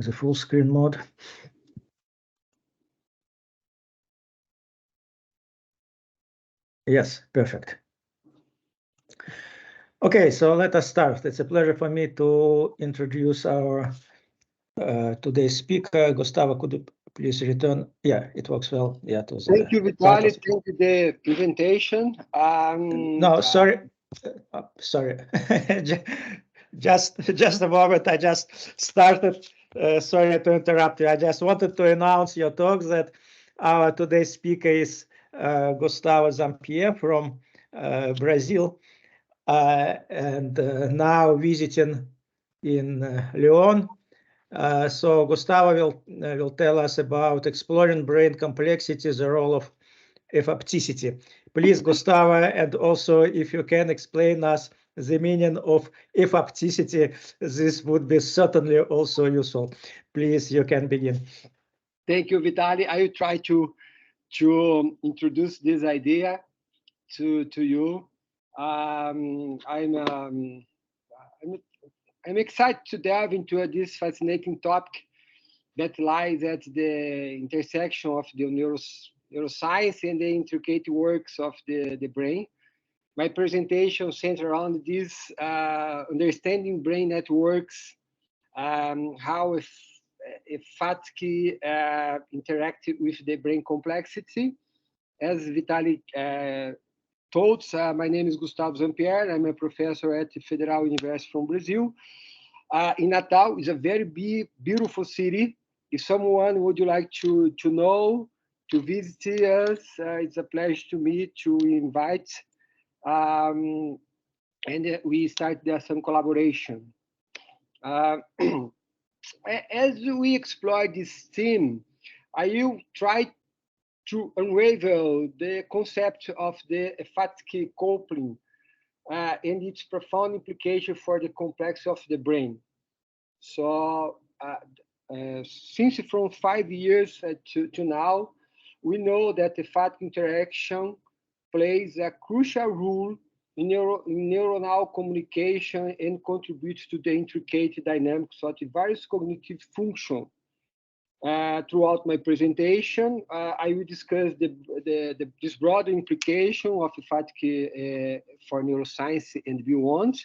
the full screen mode. Yes, perfect. Okay, so let us start. It's a pleasure for me to introduce our today's speaker. Gustavo, could you please return? Yeah, it works well. Yeah, thank you, Vitaly. Thank you, the presentation. No, sorry. Sorry. just a moment. I just started. Sorry to interrupt you. I just wanted to announce your talk that our today's speaker is Gustavo Жанпьер from Brazil, and now visiting in Lyon. So Gustavo will tell us about exploring brain complexity, the role of apopticity. Please, Gustavo, and also if you can explain us the meaning of apopticity, this would be certainly also useful. Please, you can begin. Thank you, Vitaly. I will try to introduce this idea to you. I'm excited to delve into this fascinating topic that lies at the intersection of the neuroscience and the intricate works of the brain. My presentation centers around this understanding brain networks, how fatigue interact with the brain complexity. As Vitaly told, my name is Gustavo Жанpьер. I'm a professor at the Federal University from Brazil. In Natal is a very beautiful city. If someone would like to know, to visit us, it's a pleasure to me to invite. And we start some collaboration. As we explore this theme, I will try to unravel the concept of the fatigue coupling and its profound implication for the complex of the brain. So, since from 5 years to now, we know that the fatigue interaction plays a crucial role in neuronal communication and contributes to the intricate dynamics of the various cognitive functions. Throughout my presentation, I will discuss this broader implication of fatigue for neuroscience and beyond.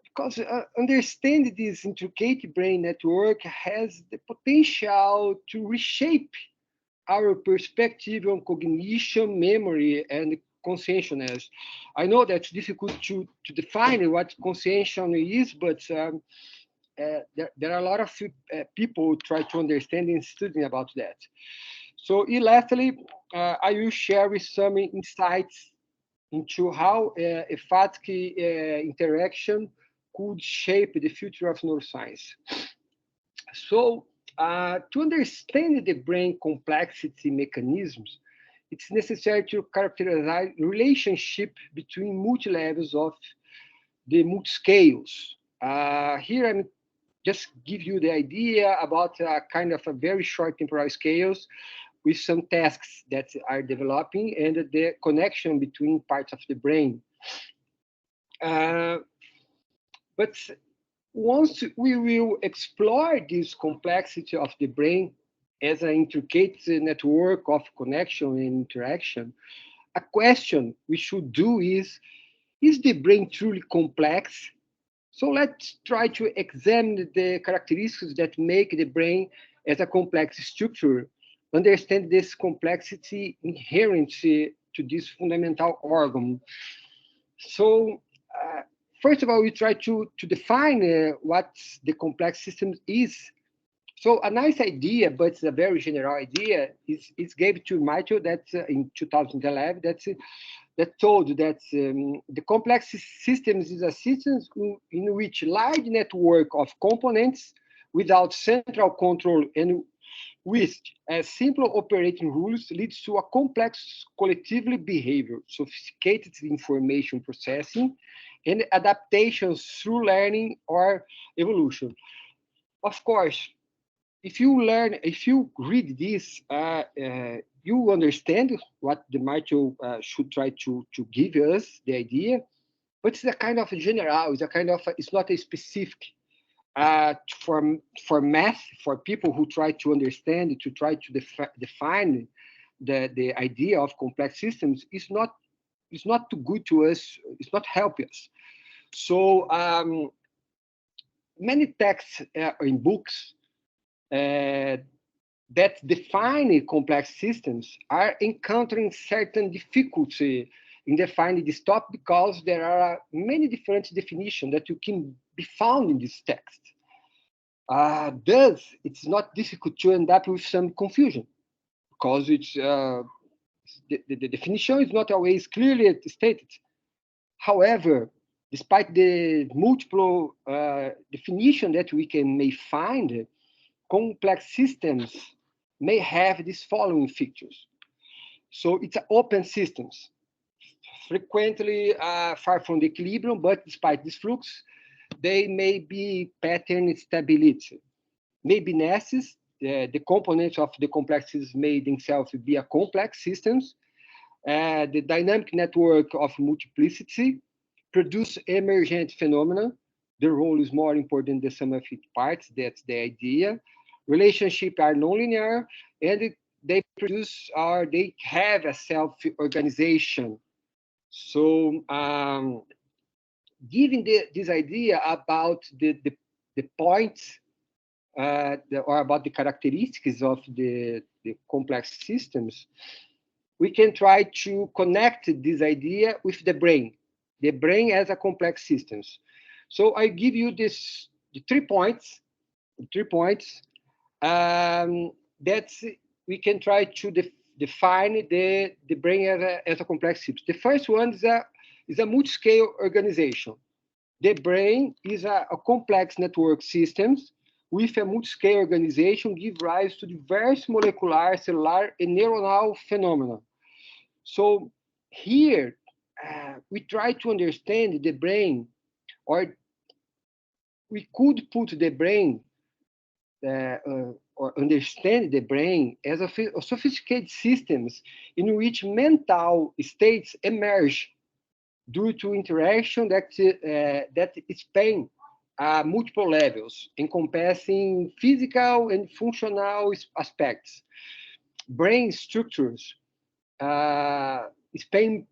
Because understanding this intricate brain network has the potential to reshape our perspective on cognition, memory, and consciousness. I know that's difficult to define what conscience is, but there are a lot of people try to understand and studying about that. So lastly, I will share with some insights into how a fatigue interaction could shape the future of neuroscience. So to understand the brain complexity mechanisms, it's necessary to characterize the relationship between multi-levels of the multi-scales. Here I'm just give you the idea about kind of a very short temporal scales with some tasks that are developing and the connection between parts of the brain. But once we will explore this complexity of the brain as an intricate network of connection and interaction, a question we should do is the brain truly complex? So let's try to examine the characteristics that make the brain as a complex structure, understand this complexity inherent to this fundamental organ. So first of all, we try to define what the complex system is. So a nice idea, but it's a very general idea, is gave to Michael that in 2011 that told that the complex systems is a system in which large network of components without central control and with simple operating rules leads to a complex collectively behavior, sophisticated information processing, and adaptations through learning or evolution. Of course, if you read this, you understand what the Michael should try to give us, the idea, but it's a kind of general, it's not a specific. for math, for people who try to understand, to try to define the idea of complex systems, is not too good to us. It's not help us. So many texts in books that define complex systems are encountering certain difficulty in defining this topic because there are many different definitions that you can be found in this text. Thus, it's not difficult to end up with some confusion because it's the definition is not always clearly stated. However, despite the multiple definition that we may find, complex systems may have these following features. So it's open systems, frequently far from the equilibrium, but despite this flux, they may be pattern stability. Maybe nesses, the components of the complex systems may themselves be a complex systems. The dynamic network of multiplicity produce emergent phenomena. The role is more important than the sum of its parts. That's the idea. Relationships are nonlinear, and they produce or they have a self-organization. So, giving this idea about the points or about the characteristics of the complex systems, we can try to connect this idea with the brain as a complex systems. So I give you the 3 points. That we can try to define the brain as a complex system. The first one is a multi-scale organization. The brain is a complex network systems with a multi-scale organization give rise to diverse molecular, cellular, and neuronal phenomena. So here we try to understand the brain, or we could put the brain or understand the brain as a sophisticated systems in which mental states emerge due to interaction that span multiple levels, encompassing physical and functional aspects. Brain structures span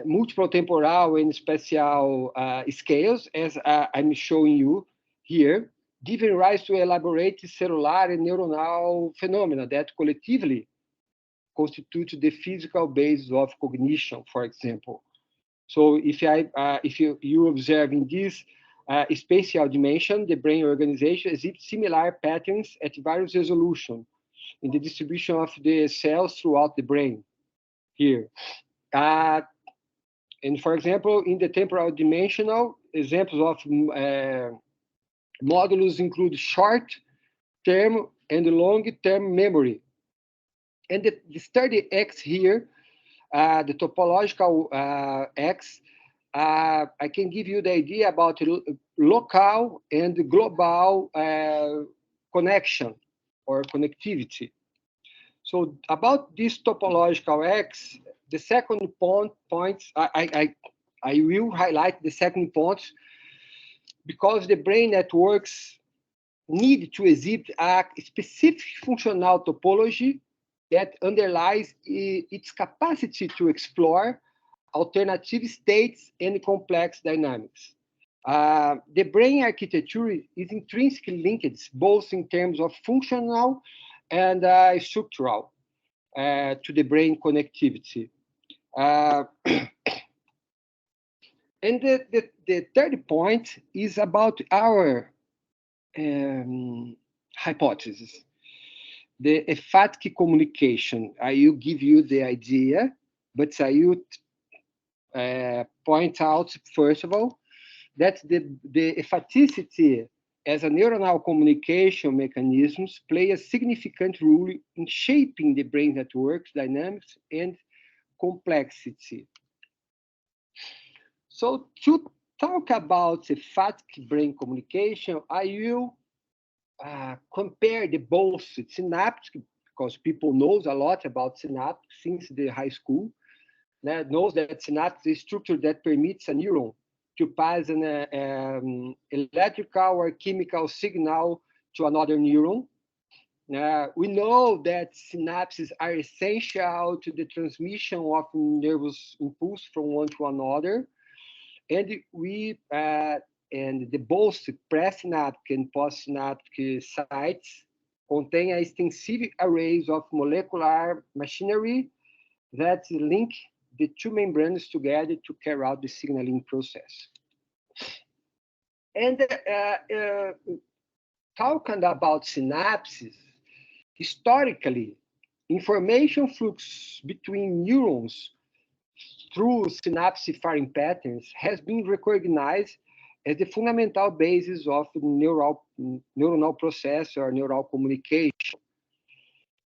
multiple temporal and spatial scales, as I'm showing you here, giving rise to elaborate cellular and neuronal phenomena that collectively constitute the physical basis of cognition, for example. So if you observe in this spatial dimension, the brain organization exhibits similar patterns at various resolutions in the distribution of the cells throughout the brain here. And for example, in the temporal dimensional, examples of modulus include short-term and long-term memory. And the study X here, the topological X, I can give you the idea about local and global connection or connectivity. So about this topological X, the second point, I will highlight the second point because the brain networks need to exhibit a specific functional topology that underlies its capacity to explore alternative states and complex dynamics. The brain architecture is intrinsically linked, both in terms of functional and structural, to the brain connectivity. And the third point is about our hypothesis, the emphatic communication. I will give you the idea, but I will point out, first of all, that the emphaticity as a neuronal communication mechanisms play a significant role in shaping the brain networks, dynamics, and complexity. So to talk about emphatic brain communication, I will compare the both synaptic, because people knows a lot about synaptic since the high school, knows that synaptic is a structure that permits a neuron to pass an electrical or chemical signal to another neuron. We know that synapses are essential to the transmission of nervous impulse from one to another, and the both presynaptic and postsynaptic sites contain extensive arrays of molecular machinery that link the two membranes together to carry out the signaling process. And talking about synapses, historically, information flux between neurons through synapse firing patterns has been recognized as the fundamental basis of neuronal process or neural communication.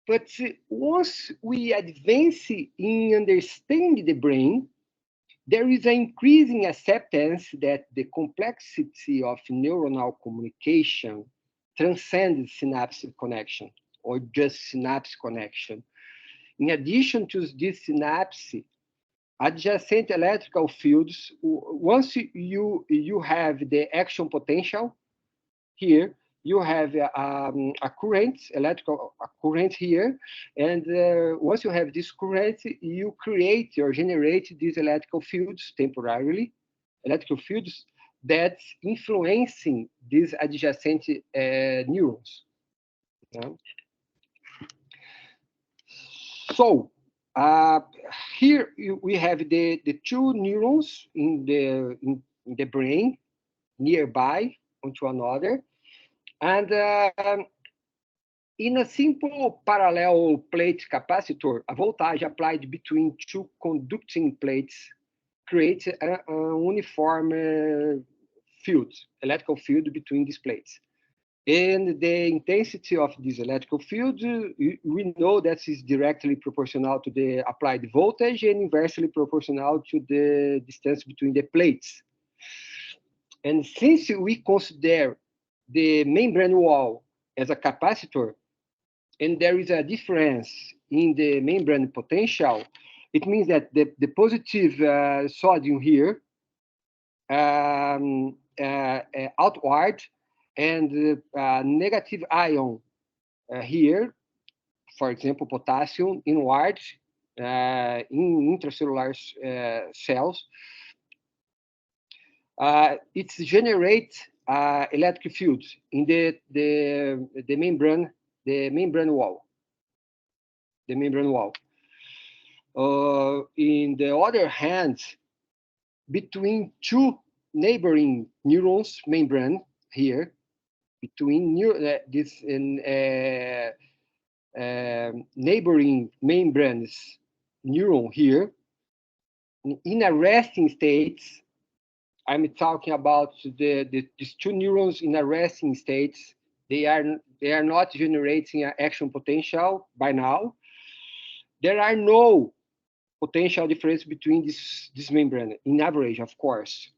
But once we advance in understanding the brain, there is an increasing acceptance that the complexity of neuronal communication transcends synapse connection or just synapse connection. In addition to this synapse, adjacent electrical fields, once you have the action potential here, you have a current, electrical current here, and once you have this current, you create or generate these electrical fields temporarily, electrical fields that's influencing these adjacent neurons. Yeah. So here we have the two neurons in the brain nearby onto another. And in a simple parallel plate capacitor, a voltage applied between two conducting plates creates an uniform field, electrical field between these plates. And the intensity of this electrical field, we know that is directly proportional to the applied voltage and inversely proportional to the distance between the plates. And since we consider the membrane wall as a capacitor, and there is a difference in the membrane potential, it means that the positive sodium here outward and negative ion here, for example, potassium inward in intracellular cells, it generates electric fields in the membrane wall. The membrane wall. In the other hand, between two neighboring neurons membrane here, between this neighboring membranes neuron here, in a resting state, I'm talking about these two neurons in a resting state. They are not generating an action potential by now. There are no potential difference between this membrane, in average, of course.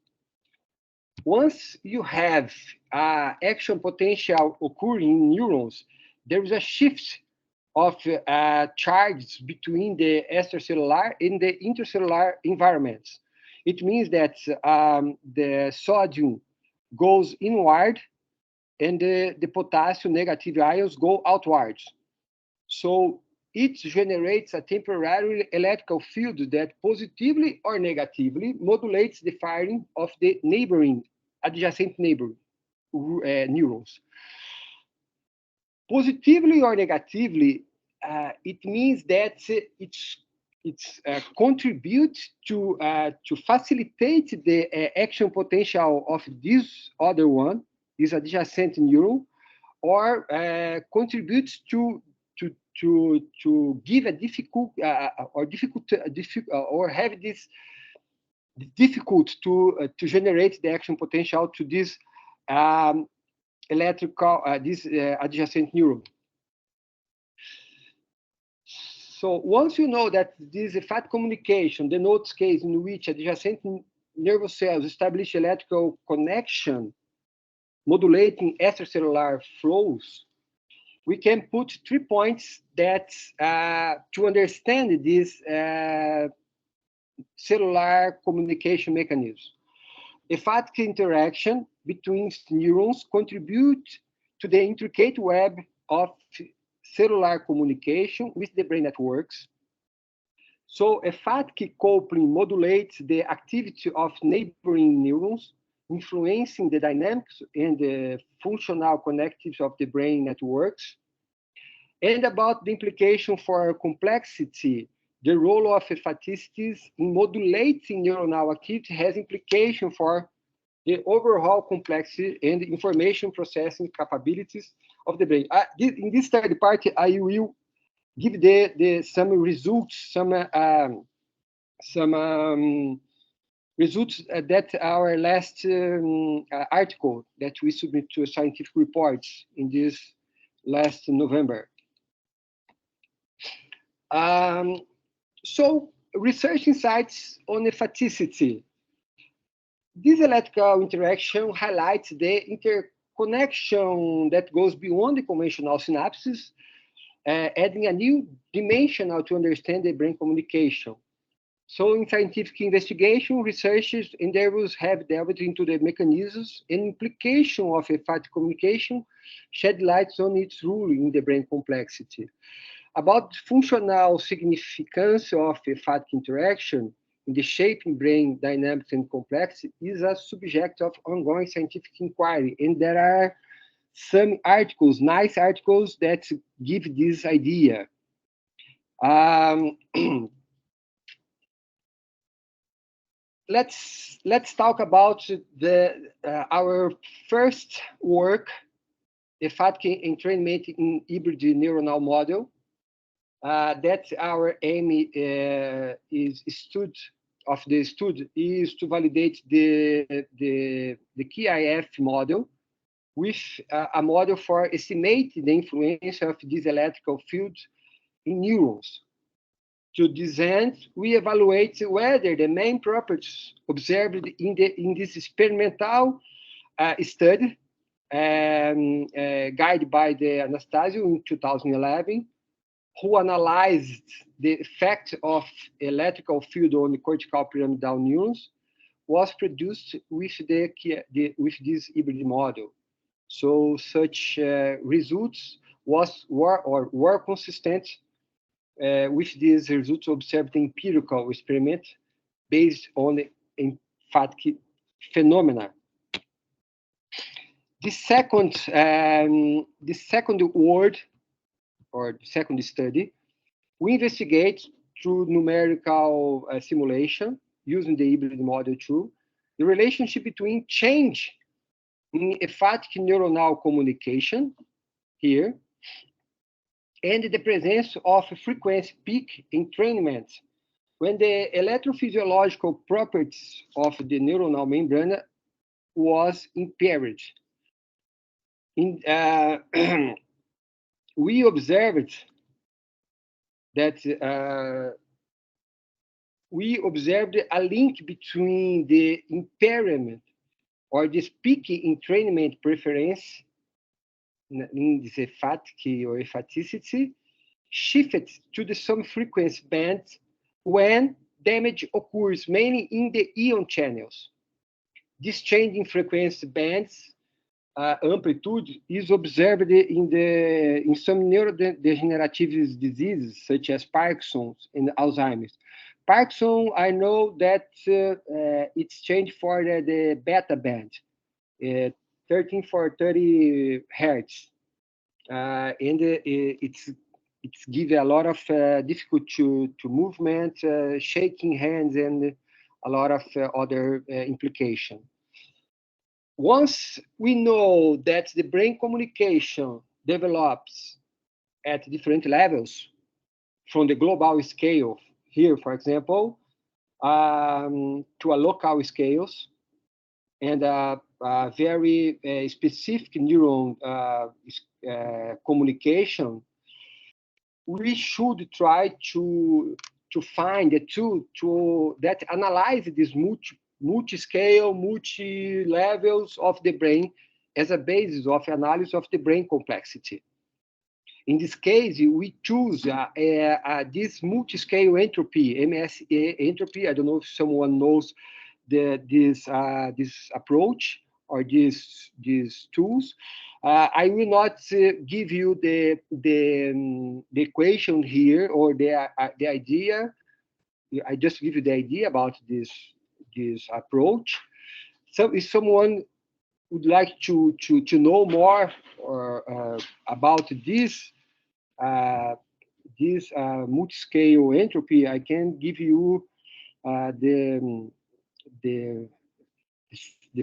Once you have action potential occurring in neurons, there is a shift of charges between the extracellular and the intercellular environments. It means that the sodium goes inward and the potassium negative ions go outwards. So it generates a temporary electrical field that positively or negatively modulates the firing of the adjacent neighboring neurons. Positively or negatively, it means that it's contributes to facilitate the action potential of this other one, this adjacent neuron, or contributes to give a difficult or have this difficult to generate the action potential to this this adjacent neuron. So once you know that this fat communication denotes case in which adjacent nervous cells establish electrical connection, modulating extracellular flows, we can put 3 points that to understand this cellular communication mechanism. emphatic interaction between neurons contribute to the intricate web of cellular communication with the brain networks. So emphatic coupling modulates the activity of neighboring neurons, influencing the dynamics and the functional connectives of the brain networks. And about the implication for complexity, the role of emphaticities in modulating neuronal activity has implication for the overall complexity and information processing capabilities of the brain. In this third part, I will give some results, some results that our last article that we submit to scientific reports in this last November. So research insights on emphaticity. This electrical interaction highlights the interconnection that goes beyond the conventional synapses, adding a new dimension to understand the brain communication. So in scientific investigation, researchers endeavors have delved into the mechanisms and implication of emphatic communication, shed light on its role in the brain complexity. About functional significance of emphatic interaction in the shaping brain dynamics and complexity is a subject of ongoing scientific inquiry. And there are some articles, nice articles that give this idea. Let's talk about our first work, emphatic entrainment in hybrid neuronal model. That our aim is to validate the KIF model with a model for estimating the influence of this electrical field in neurons. To this end, we evaluate whether the main properties observed in this experimental study, guided by the Anastasio in 2011, who analyzed the effect of electrical field on the cortical pyramidal neurons, was produced with this hybrid model. So such results were consistent with these results observed in empirical experiment based on emphatic phenomena. The second word, or the second study, we investigate through numerical simulation using the hybrid model too, the relationship between change in emphatic neuronal communication here and the presence of a frequency peak entrainment when the electrophysiological properties of the neuronal membrane was impaired. We observed that a link between the impairment or this peak entrainment preference in this emphatic or emphaticity shifted to some frequency bands when damage occurs mainly in the ion channels. This change in frequency bands amplitude is observed in some neurodegenerative diseases such as Parkinson's and Alzheimer's. Parkinson, I know that it's changed for the beta band, 13 for 30 hertz, and it's gives a lot of difficulty to movement, shaking hands, and a lot of other implications. Once we know that the brain communication develops at different levels from the global scale, here, for example, to a local scales, and a very specific neuron communication, we should try to find a tool that analyze these multi-scale, multi-levels of the brain as a basis of analysis of the brain complexity. In this case, we choose this multi-scale entropy, MSE entropy. I don't know if someone knows this approach or these tools. I will not give you the equation here or the idea. I just give you the idea about this approach. So if someone would like to know more about this multi-scale entropy, I can give you the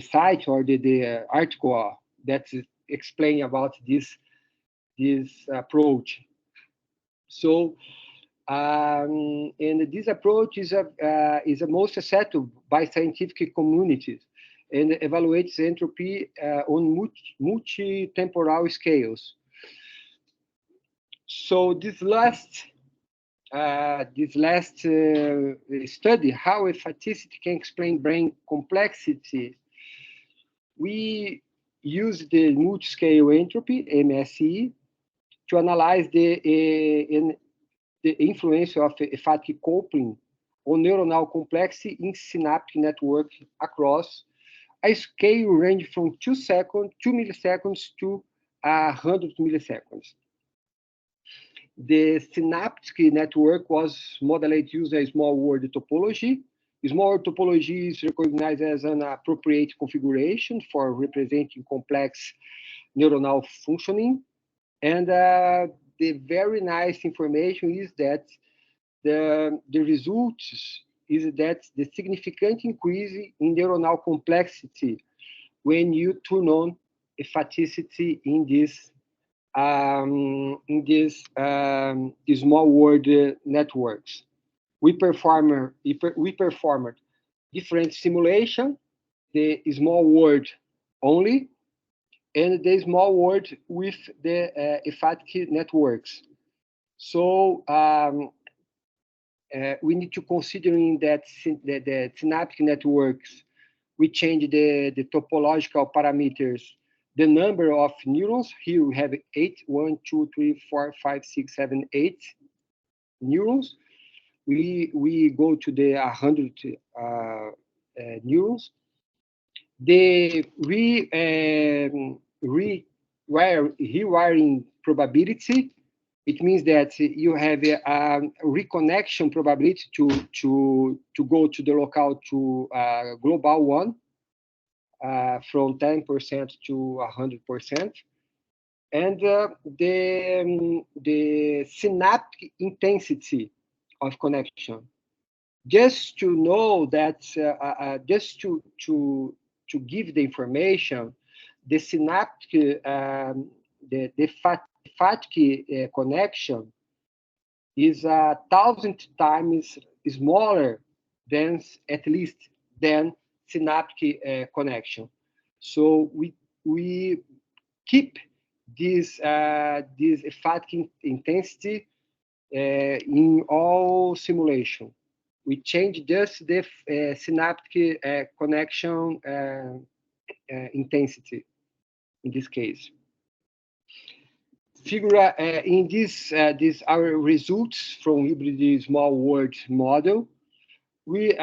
site or the article that explain about this approach. So, and this approach is most accepted by scientific communities and evaluates entropy on multi-temporal scales. So this last study, how emphaticity can explain brain complexity, we use the multi-scale entropy, MSE, to analyze the influence of emphatic coupling on neuronal complexity in synaptic network across a scale range from 2 milliseconds to 100 milliseconds. The synaptic network was modeled using a small world topology. Small world topology is recognized as an appropriate configuration for representing complex neuronal functioning. And the very nice information is that the results is that the significant increase in neuronal complexity when you turn on emphaticity in this small world networks. We performed different simulation, the small world only, and the small world with the emphatic networks. So we need to considering that the synaptic networks, we change the topological parameters, the number of neurons. Here we have 8, 1, 2, 3, 4, 5, 6, 7, 8 neurons. We go to the 100 neurons. The rewiring probability, it means that you have a reconnection probability to go to the locale to global one from 10% to 100%. And the synaptic intensity of connection. Just to know that, just to give the information, the synaptic, the emphatic connection is 1,000 times smaller than, at least, than synaptic connection. So we keep this emphatic intensity in all simulation. We change just the synaptic connection intensity in this case. Figure in this our results from hybrid small world model. We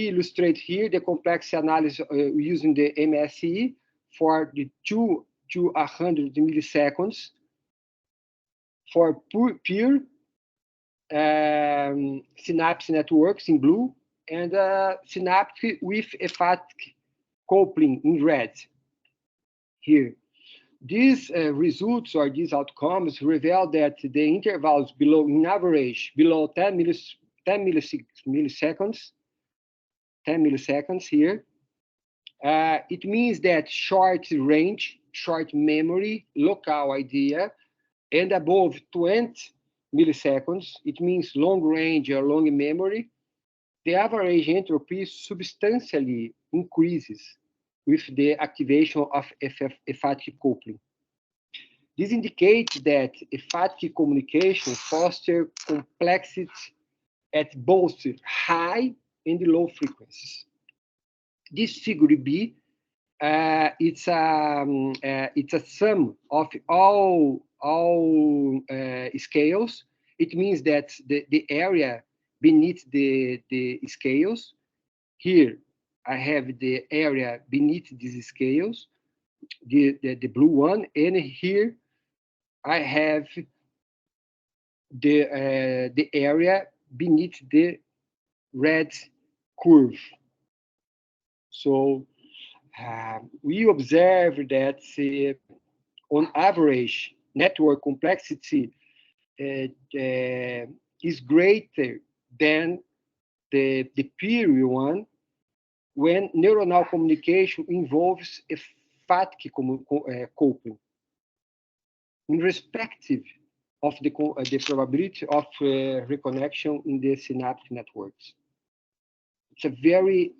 illustrate here the complexity analysis using the MSE for the 2 to 100 milliseconds for pure synapse networks in blue and synaptic with emphatic coupling in red here. These results or these outcomes reveal that the intervals below, in average, below 10 milliseconds here, it means that short range, short memory, local idea, and above 20 milliseconds, it means long range or long memory, the average entropy substantially increases with the activation of emphatic coupling. This indicates that emphatic communication fosters complexity at both high and low frequencies. This figure B, it's a sum of all scales. It means that the area beneath the scales here I have the area beneath these scales, the blue one, and here I have the area beneath the red curve. So we observe that on average, network complexity is greater than the peer one when neuronal communication involves emphatic coupling, in respective of the probability of reconnection in the synaptic networks. It's a very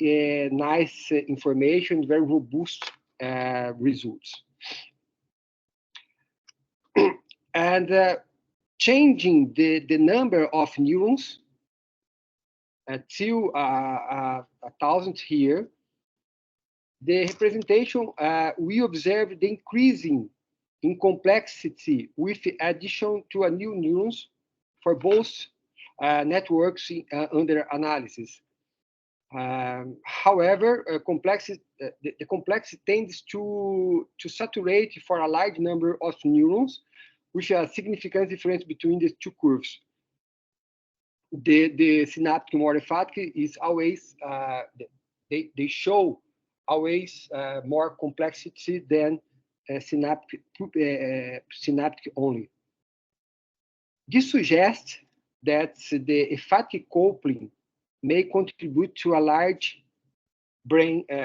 nice information, very robust results. And changing the number of neurons till 1,000 here, the representation, we observe the increasing in complexity with addition to a new neurons for both networks under analysis. However, the complexity tends to saturate for a large number of neurons, with a significant difference between the two curves. The synaptic more emphatic is always, they show always more complexity than synaptic only. This suggests that the emphatic coupling may contribute to a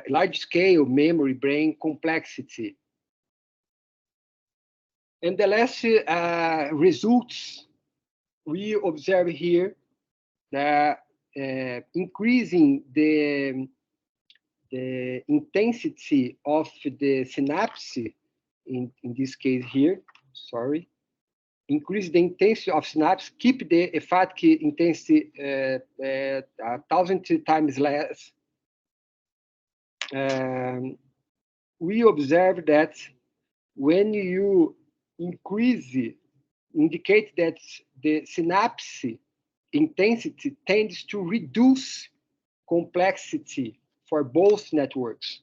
large-scale memory brain complexity. And the last results we observe here, that increasing the intensity of the synapse, in this case here, sorry, increase the intensity of synapse, keep the emphatic intensity 1,000 times less. We observe that when you indicate that the synapse intensity tends to reduce complexity for both networks.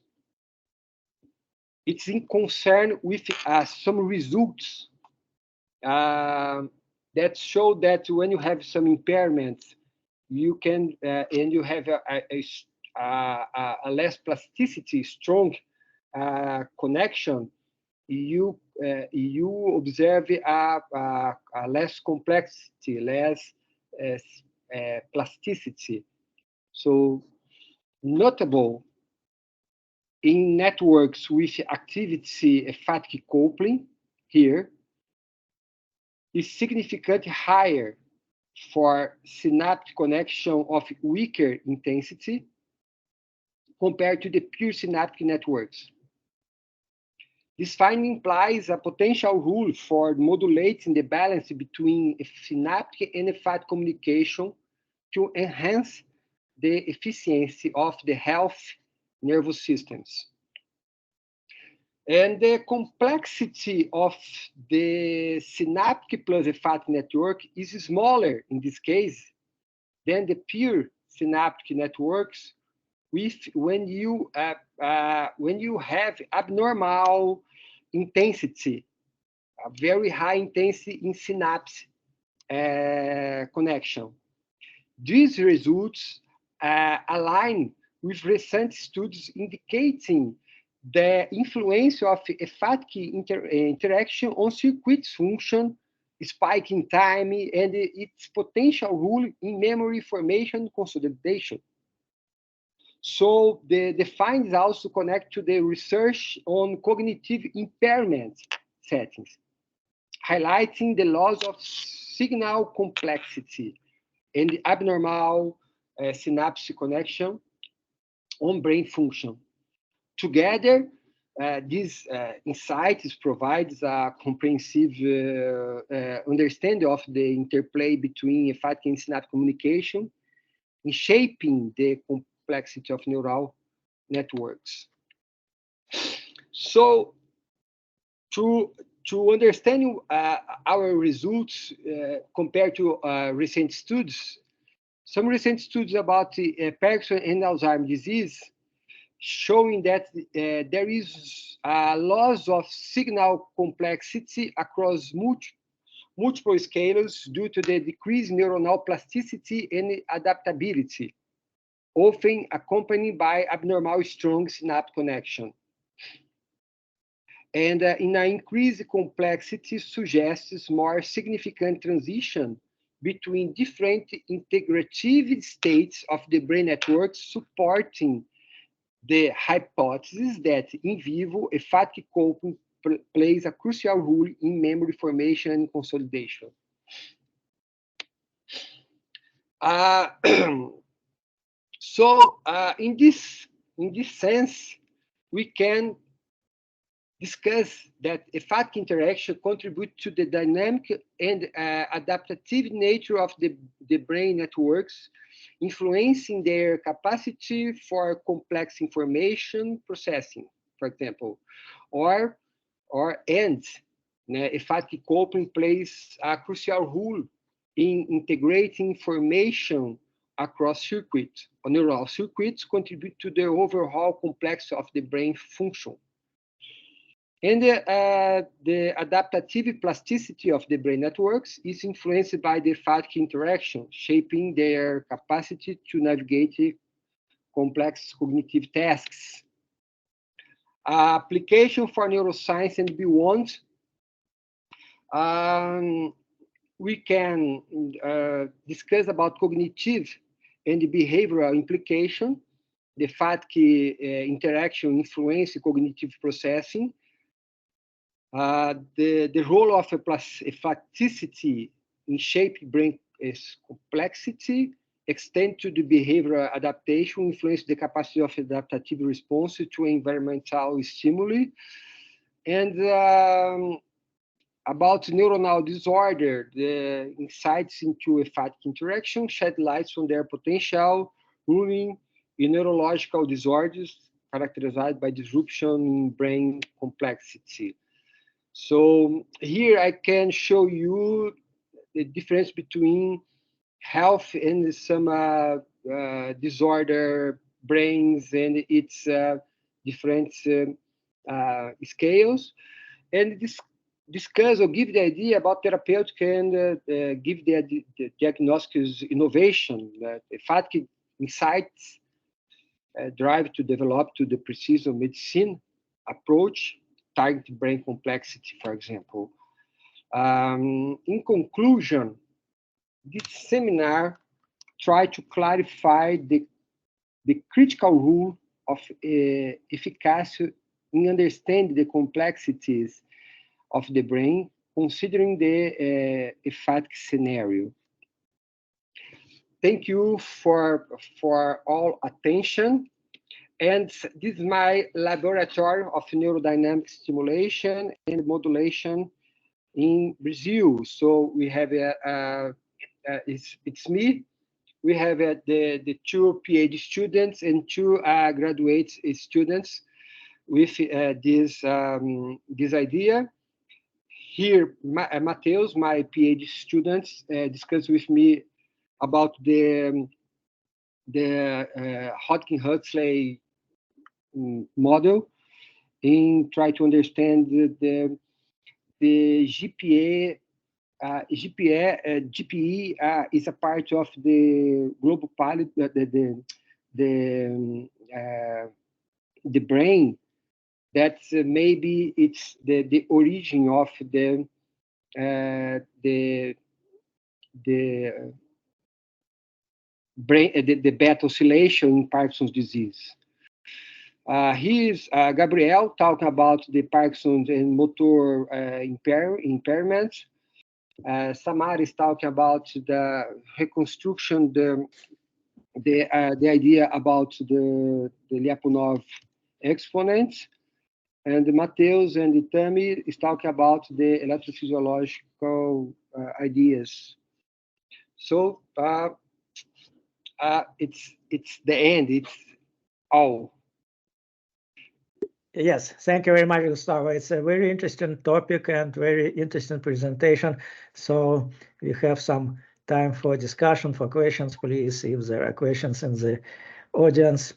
It's in concern with some results that show that when you have some impairments, you can and you have a less plasticity, strong connection, you observe a less complexity, less plasticity. So notable in networks with activity emphatic coupling here is significantly higher for synaptic connection of weaker intensity compared to the pure synaptic networks. This finding implies a potential rule for modulating the balance between synaptic and emphatic communication to enhance the efficiency of the healthy nervous systems. And the complexity of the synaptic plus emphatic network is smaller in this case than the pure synaptic networks when you have abnormal intensity, a very high intensity in synapse connection. These results align with recent studies indicating the influence of emphatic interaction on circuit function, spike in time, and its potential role in memory formation consolidation. So the findings also connect to the research on cognitive impairment settings, highlighting the loss of signal complexity and the abnormal synaptic connection on brain function. Together, these insights provides a comprehensive understanding of the interplay between emphatic and synaptic communication in shaping the complexity of neural networks. So, to understand our results compared to recent studies, some recent studies about Parkinson and Alzheimer's disease showing that there is a loss of signal complexity across multiple scales due to the decreased neuronal plasticity and adaptability, often accompanied by abnormal strong synapse connection. And in an increased complexity suggests more significant transition between different integrative states of the brain network, supporting the hypothesis that in vivo emphatic coping plays a crucial role in memory formation and consolidation. So in this sense, we can discuss that emphatic interaction contribute to the dynamic and adaptive nature of the brain networks, influencing their capacity for complex information processing, for example, emphatic coping plays a crucial role in integrating information across circuits. Neural circuits contribute to the overall complexity of the brain function. And the adaptive plasticity of the brain networks is influenced by the emphatic interaction, shaping their capacity to navigate complex cognitive tasks. Application for neuroscience and beyond, we can discuss about cognitive and behavioral implication. The emphatic interaction influence cognitive processing. The role of emphaticity in shaping brain complexity extend to the behavioral adaptation, influence the capacity of adaptive response to environmental stimuli. And about neuronal disorder, the insights into emphatic interaction shed light on their potential ruling in neurological disorders characterized by disruption in brain complexity. So here I can show you the difference between health and some disorder brains and its different scales, and discuss or give the idea about therapeutic and give the diagnostics innovation that emphatic insights drive to develop to the precision medicine approach, target brain complexity, for example. In conclusion, this seminar tried to clarify the critical role of efficacy in understanding the complexities of the brain, considering the emphatic scenario. Thank you for all attention. And this is my laboratory of neurodynamic stimulation and modulation in Brazil. So we have it's me. We have the two PhD students and two graduate students with this idea. Here, Mateus, my PhD students, discussed with me about the Hodgkin-Huxley model in try to understand the GPE. GPE is a part of the global palette, the brain. That maybe it's the origin of the brain, the beta oscillation in Parkinson's disease. Here's Gabriel talking about the Parkinson's and motor impairment. Samar is talking about the reconstruction, the idea about the Lyapunov exponents. And Mateus and Temi is talking about the electrophysiological ideas. So it's the end. It's all. Yes, thank you very much, Gustavo. It's a very interesting topic and very interesting presentation. So we have some time for discussion, for questions. Please, if there are questions in the audience,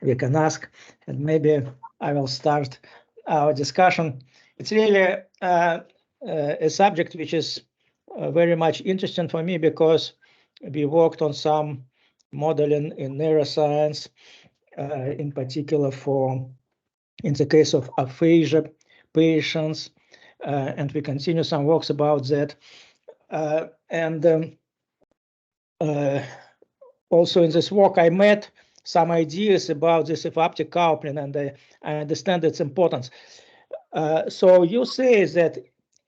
we can ask, and maybe I will start our discussion. It's really a subject which is very much interesting for me because we worked on some modeling in neuroscience, in particular in the case of aphasia patients, and we continue some works about that. Also in this work, I met some ideas about this ephaptic coupling, and I understand its importance. So you say that,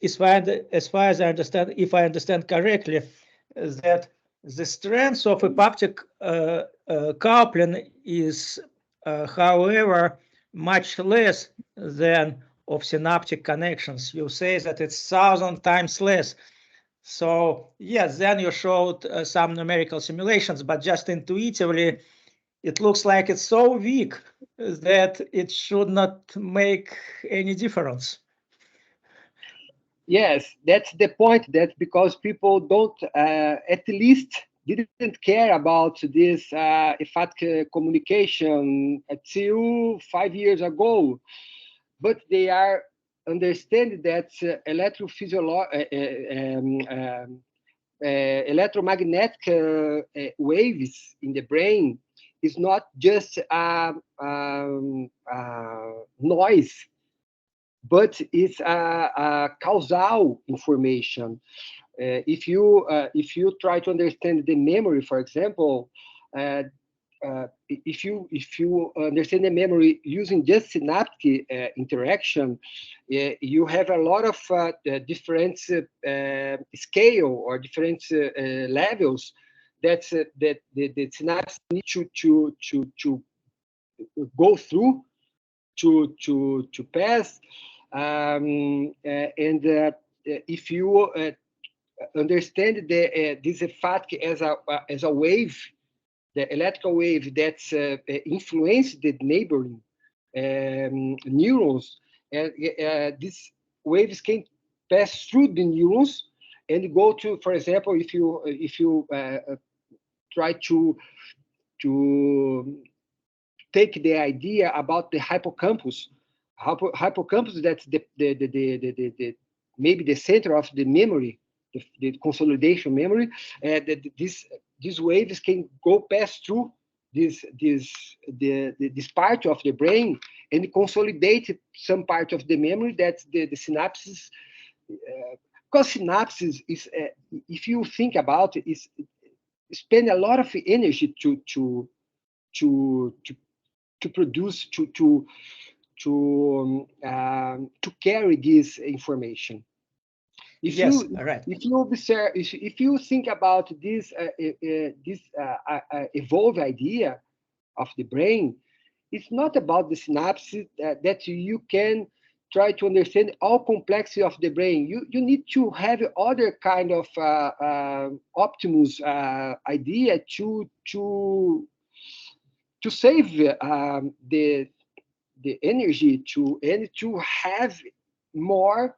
as far as I understand, if I understand correctly, that the strength of ephaptic coupling is, however, much less than of synaptic connections. You say that it's 1,000 times less. So yes, then you showed some numerical simulations, but just intuitively, it looks like it's so weak that it should not make any difference. Yes, that's the point. That because people don't, at least, didn't care about this ephaptic communication until 5 years ago, but they are understand that electromagnetic waves in the brain is not just noise, but it's a causal information. If you try to understand the memory, for example, if you understand the memory using just synaptic interaction, you have a lot of different scale or different levels that the synapse need to go through to pass, and if you understand this effect as a wave, the electrical wave that's influenced the neighboring neurons, and these waves can pass through the neurons and go to, for example, if you try to take the idea about the hippocampus. Hippocampus, that's the maybe the center of the memory, the consolidation memory. These waves can go past through this part of the brain and consolidate some part of the memory that the synapses. Because synapses is, if you think about it, is spend a lot of energy to produce to carry this information. If you think about this evolved idea of the brain, it's not about the synapses that you can try to understand all complexity of the brain. You need to have other kind of optimus idea to save the energy to have more,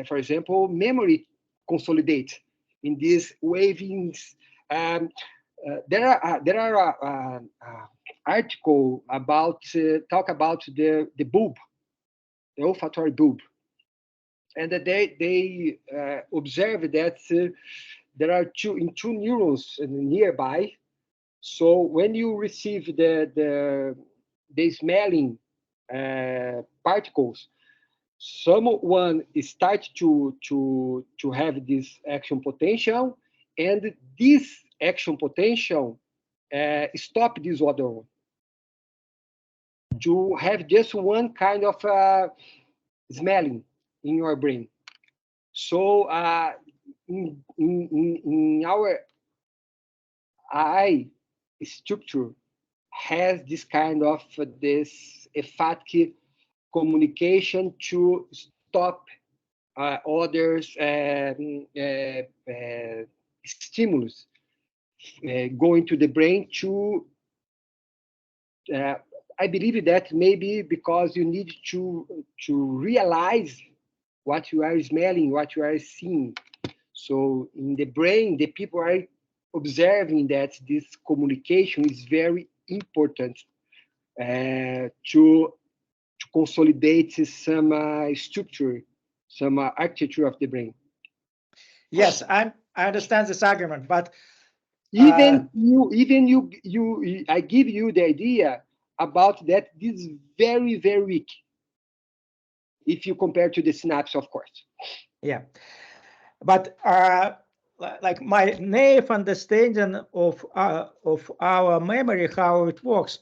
for example, memory consolidate in these wavings. There are article about talk about the bulb, the olfactory bulb, and they observe that there are two neurons nearby. So when you receive the smelling particles, someone starts to have this action potential, and this action potential stop this other one to have just one kind of smelling in your brain. So in our eye structure has this kind of this ephaptic communication to stop others stimulus going to the brain to I believe that maybe because you need to realize what you are smelling, what you are seeing. So in the brain, the people are observing that this communication is very important to consolidate some structure, some architecture of the brain. Yes, I understand this argument, but I give you the idea about that. This is very, very weak if you compare to the synapse, of course. Yeah, but like my naive understanding of our memory, how it works,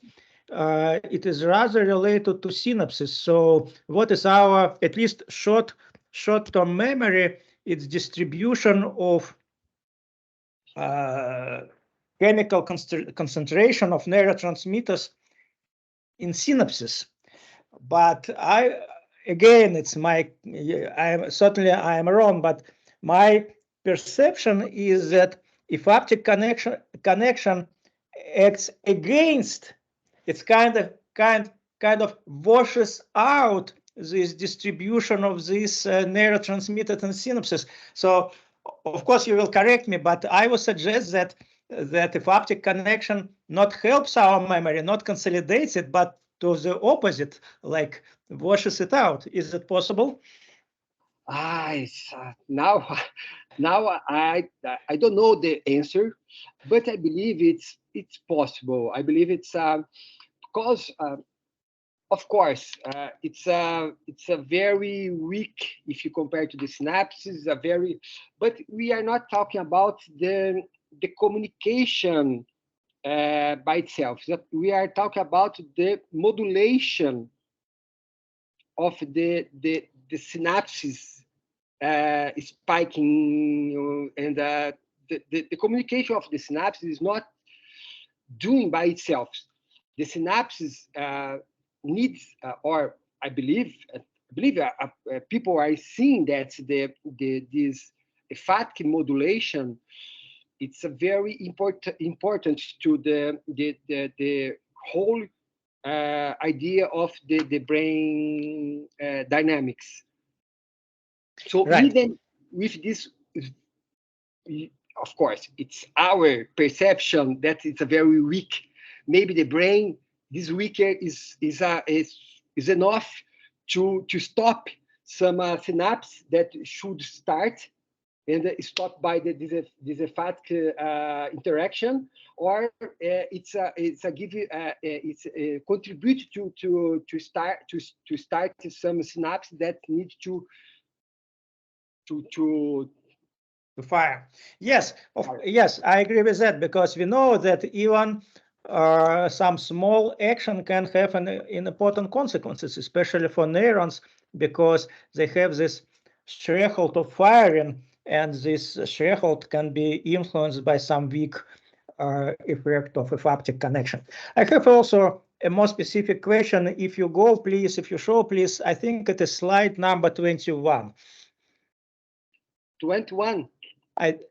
it is rather related to synapses. So what is our, at least short-term memory? It's distribution of chemical concentration of neurotransmitters in synapses. But again, it's my, I am wrong, but my perception is that if haptic connection acts against, it's kind of washes out this distribution of these neurotransmitters in synapses. So of course you will correct me, but I would suggest that if haptic connection not helps our memory, not consolidates it, but to the opposite, like washes it out. Is it possible? Now I don't know the answer, but I believe it's possible. I believe it's because of course it's a very weak, if you compare to the synapses, but we are not talking about the communication by itself. We are talking about the modulation of the synapses spiking, and the communication of the synapses is not doing by itself. The synapses needs, or I believe people are seeing that this emphatic modulation, it's a very important to the whole idea of the brain dynamics. So right. Even with this, of course, it's our perception that it's a very weak. Maybe the brain, this weaker is enough to stop some synapse that should start and stopped by this emphatic interaction, or it's contribute to start some synapse that need to fire. Yes, yes, I agree with that, because we know that even some small action can have an important consequences, especially for neurons, because they have this threshold of firing, and this threshold can be influenced by some weak effect of a haptic connection. I have also a more specific question. If you go, please, if you show, please, I think it is slide number 21. 21?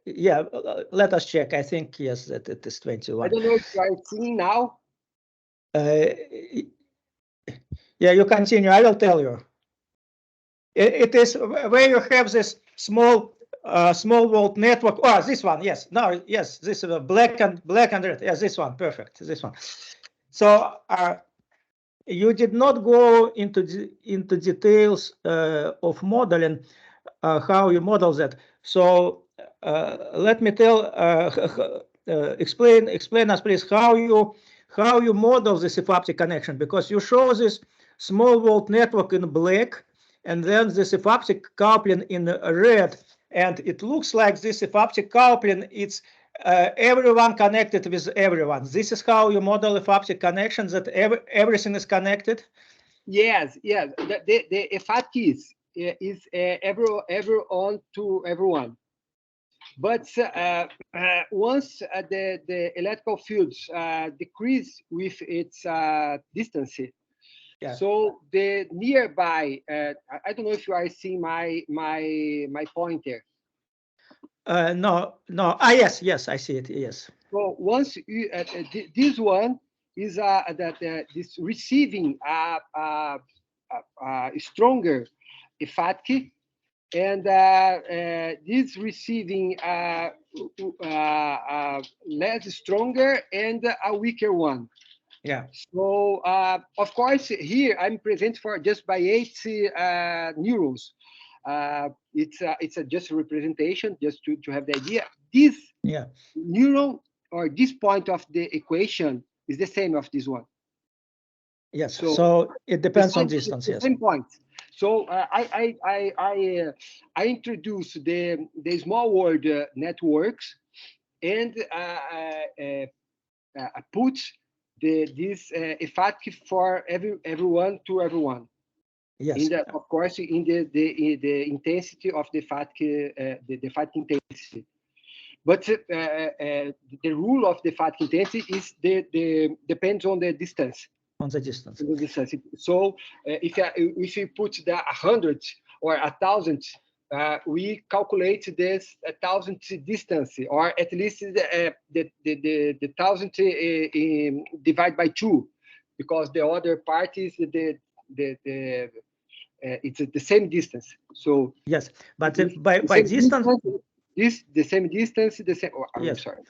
Yeah, let us check. I think, yes, that it is 21. I don't know if you are seeing now. Yeah, you continue. I will tell you. It is where you have this small world network. Oh, this one. Yes. No. Yes. This is a black and red. Yes, this one. Perfect. This one. So you did not go into details of modeling how you model that. So let me explain us, please, how you model this haptic connection, because you show this small world network in black, and then this haptic coupling in red, and it looks like this haptic coupling, it's everyone connected with everyone. This is how you model haptic connections, that everything is connected. Yes. The haptic is everyone to everyone. But once the electrical fields decrease with its distance, yeah. So the nearby, I don't know if you are seeing my pointer. No. Yes, I see it. Yes. So once you, this one is this receiving stronger haptic, and this receiving less stronger and a weaker one. Yeah. So of course here I'm present for just by 8 neurons. It's just a representation, just to have the idea. This neuron or this point of the equation is the same of this one. Yes. So it depends on distance. Yes. Same point. So I introduce the small world networks and put this effective for everyone to everyone. Yes. Of course, in the intensity of the fat intensity. But the rule of the fat intensity is depends on the distance. On the distance. So if you put the 100 or 1,000, we calculate this 1,000 distance, or at least the 1,000 divided by 2, because the other part is it's the same distance. So yes, but by distance, the same distance, the same. Oh, I'm sorry.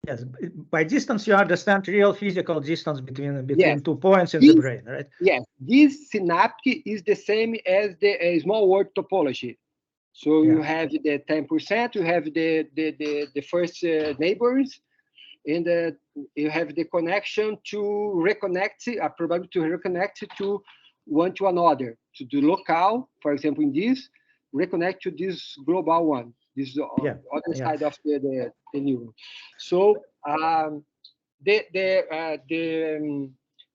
Yes, by distance you understand real physical distance between yes. 2 points in the brain, right? Yes, this synaptic is the same as the small world topology. So you have the 10%, you have the first neighbors, and you have the connection to reconnect, probably to reconnect to one to another, to the local, for example, in this, reconnect to this global one. This is the other side of the neuron. So the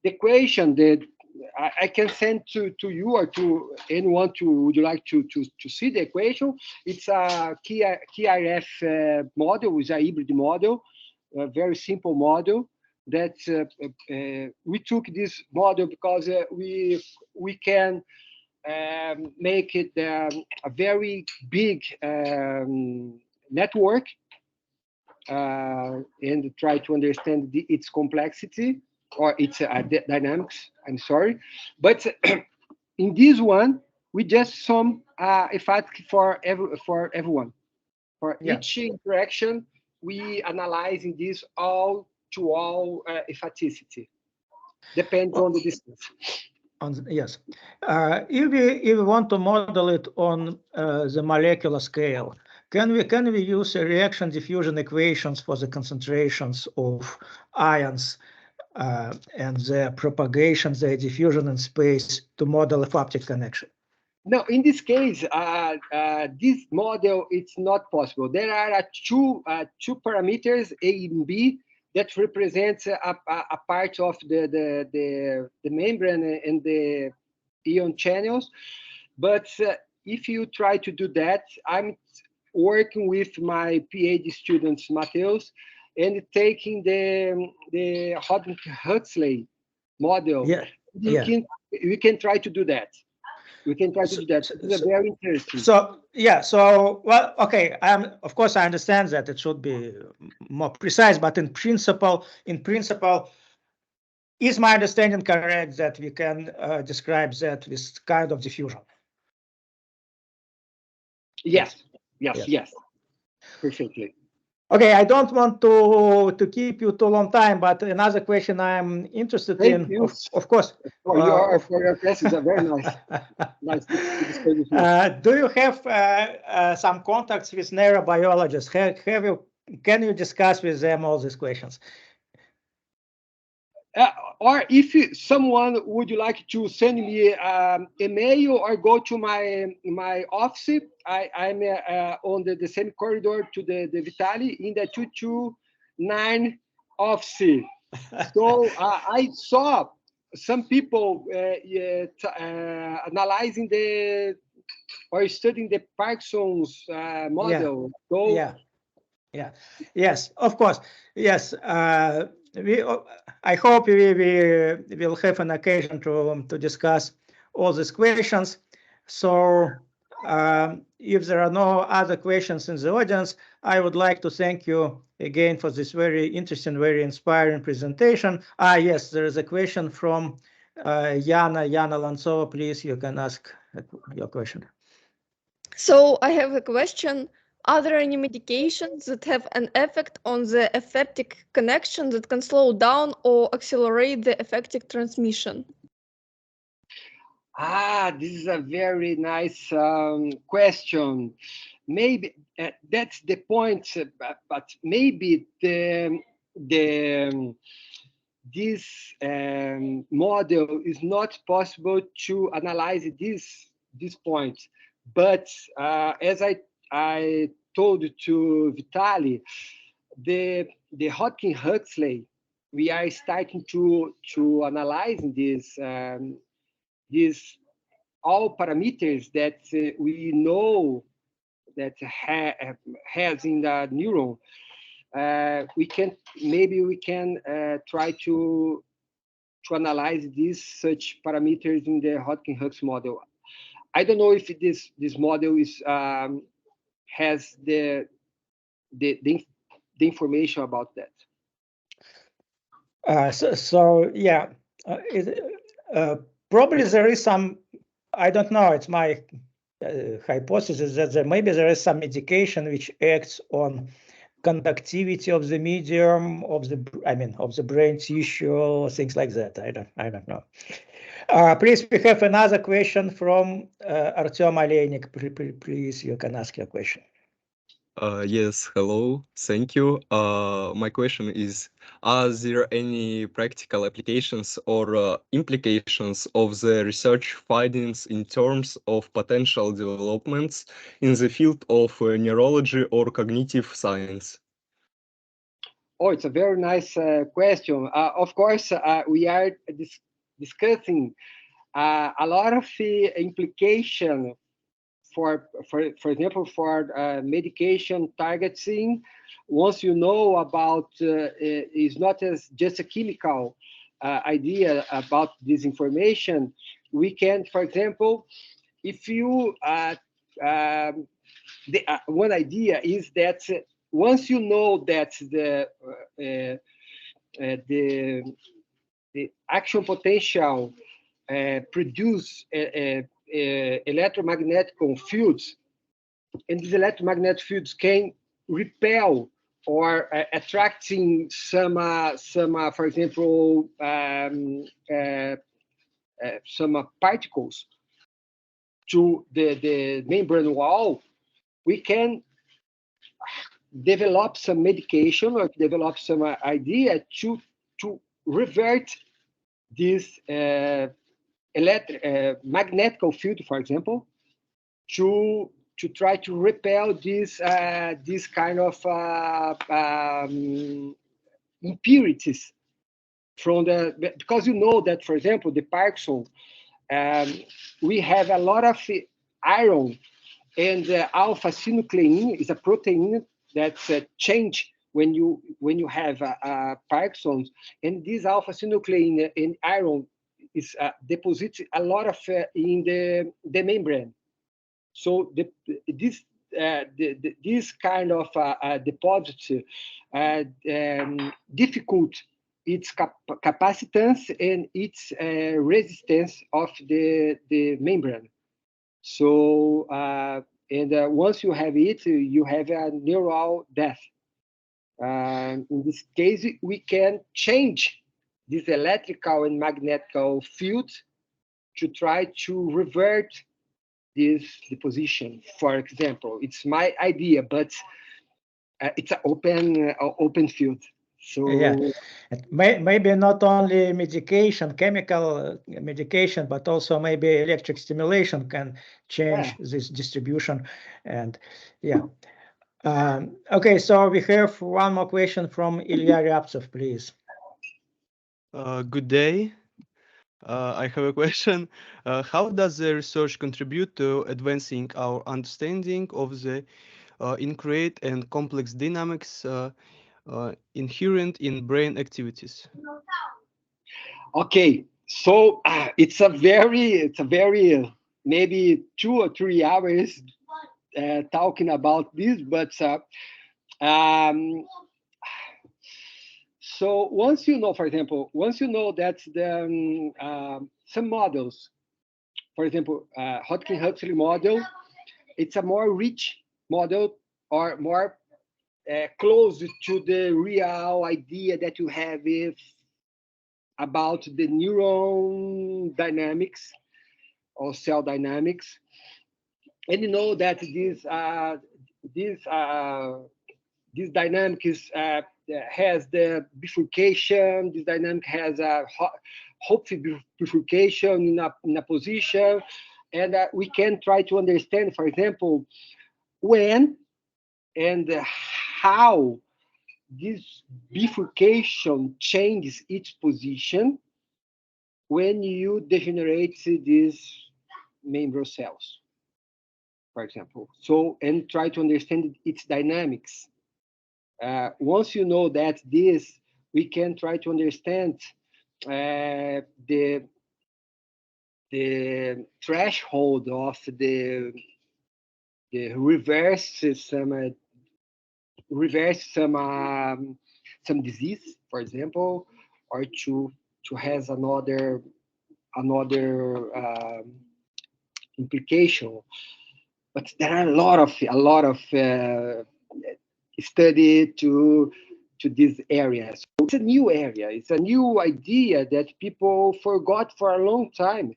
equation that I can send to you or to anyone would you like to see the equation. It's a KRF model, it's a hybrid model, a very simple model that we took this model because we can make it a very big network and try to understand its complexity or its dynamics. I'm sorry, but in this one we just sum effect for everyone. For each interaction, we analyzing this all to all effectivity. Depends on the distance. Yes. If we want to model it on the molecular scale, can we use reaction diffusion equations for the concentrations of ions and their propagation, their diffusion in space to model a haptic connection? No, in this case, this model it's not possible. There are two parameters, A and B, that represents a part of the membrane and the ion channels. But if you try to do that, I'm working with my PhD students, Mateus, and taking the Huxley model. We can try to do that. We can try to do that. It's very interesting. So well, okay. Of course I understand that it should be more precise, but in principle, is my understanding correct that we can describe that with kind of diffusion? Yes. Perfectly. Okay, I don't want to keep you too long time, but another question I'm interested in, of course. Your questions are very nice. Do you have some contacts with neurobiologists? Can you discuss with them all these questions? Or if someone would like to send me a mail or go to my office, I'm on the same corridor to the Vitali in the 229 office. So I saw some people analyzing or studying the Parkinson's model. Yes, of course. Yes. I hope we will have an occasion to discuss all these questions. So if there are no other questions in the audience, I would like to thank you again for this very interesting, very inspiring presentation. Yes, there is a question from Yana Lantsova. Please, you can ask your question. So I have a question. Are there any medications that have an effect on the affective connection that can slow down or accelerate the affective transmission? This is a very nice question. Maybe that's the point, but maybe this model is not possible to analyze this point. But as I told to Vitaly, the Hodgkin-Huxley, we are starting to analyze these all parameters that we know that has in the neuron. We can try to analyze these such parameters in the Hodgkin-Huxley model. I don't know if this model is has the information about that. Yeah, probably there is some. I don't know. It's my hypothesis that maybe there is some medication which acts on conductivity of the medium of the brain tissue, things like that. I don't know. Please, we have another question from Artem Aleynik. Please, you can ask your question. Yes, hello, thank you. My question is, are there any practical applications or implications of the research findings in terms of potential developments in the field of neurology or cognitive science? Oh, it's a very nice question. Of course, we are discussing a lot of implication for example, for medication targeting. Once you know about, is not as just a chemical idea about this information, we can, for example, if you, one idea is that once you know that the action potential produce electromagnetic fields, and these electromagnetic fields can repel or attracting some, for example, some particles to the membrane wall, we can develop some medication or develop some idea to revert this magnetic field, for example, to try to repel this kind of impurities from because you know that, for example, the Parkinson, we have a lot of iron, and alpha-synuclein is a protein that's change when you have Parkinson's, and this alpha-synuclein in iron is deposited a lot of in the membrane. So this kind of deposit difficult its capacitance and its resistance of the membrane. So once you have it, you have a neural death. In this case, we can change this electrical and magnetic field to try to revert this deposition. For example, it's my idea, but it's an open field. So yeah, maybe not only medication, chemical medication, but also maybe electric stimulation can change this distribution. And yeah. Okay, so we have one more question from Ilya Ryabtsov, please. Good day. I have a question. How does the research contribute to advancing our understanding of the intricate and complex dynamics inherent in brain activities? Okay, so it's a very maybe 2 or 3 hours talking about this, but so once you know, for example, once you know that some models, for example, Hodgkin-Huxley model, it's a more rich model or more close to the real idea that you have about the neuron dynamics or cell dynamics. And you know that this dynamic has the bifurcation. This dynamic has a hopefully bifurcation in a position, and we can try to understand, for example, when and how this bifurcation changes its position when you degenerate these membrane cells, for example. So, and try to understand its dynamics. Once you know that this, we can try to understand the threshold of the reverse some disease, for example, or to has another implication. But there are a lot of study to this area. So it's a new area. It's a new idea that people forgot for a long time,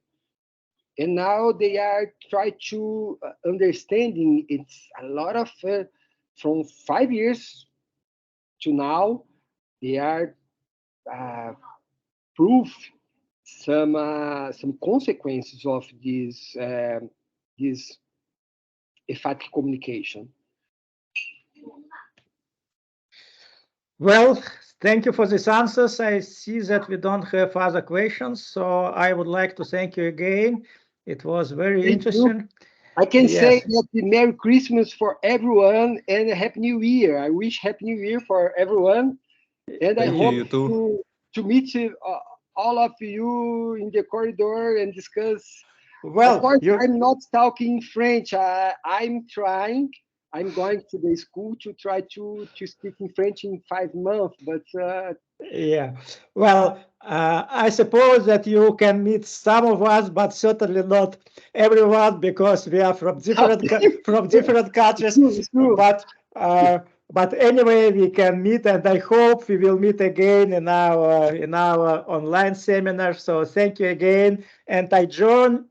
and now they are trying to understanding. It's a lot of from 5 years to now, they are prove some consequences of this emphatic communication. Well, thank you for these answers. I see that we don't have other questions, so I would like to thank you again. It was very interesting. I can say that Merry Christmas for everyone and a Happy New Year. I wish Happy New Year for everyone, and I hope to meet all of you in the corridor and discuss. Well, of course, I'm not talking French. I'm trying. I'm going to the school to try to speak in French in 5 months, but yeah. Well, I suppose that you can meet some of us, but certainly not everyone, because we are from different countries. It's true. But anyway, we can meet, and I hope we will meet again in our online seminar. So thank you again, and I join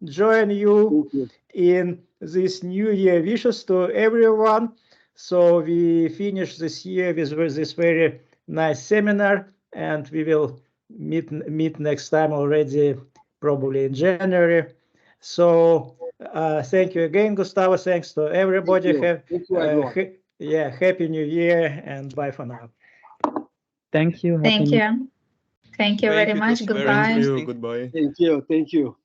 you in this New Year wishes to everyone. So we finish this year with this very nice seminar, and we will meet next time already, probably in January. So thank you again, Gustavo. Thanks to everybody. Thank you, everyone. Happy New Year, and bye for now. Thank you. Thank you. Thank you very much. Goodbye. Goodbye. Thank you.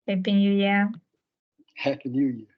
Happy New Year. Happy New Year.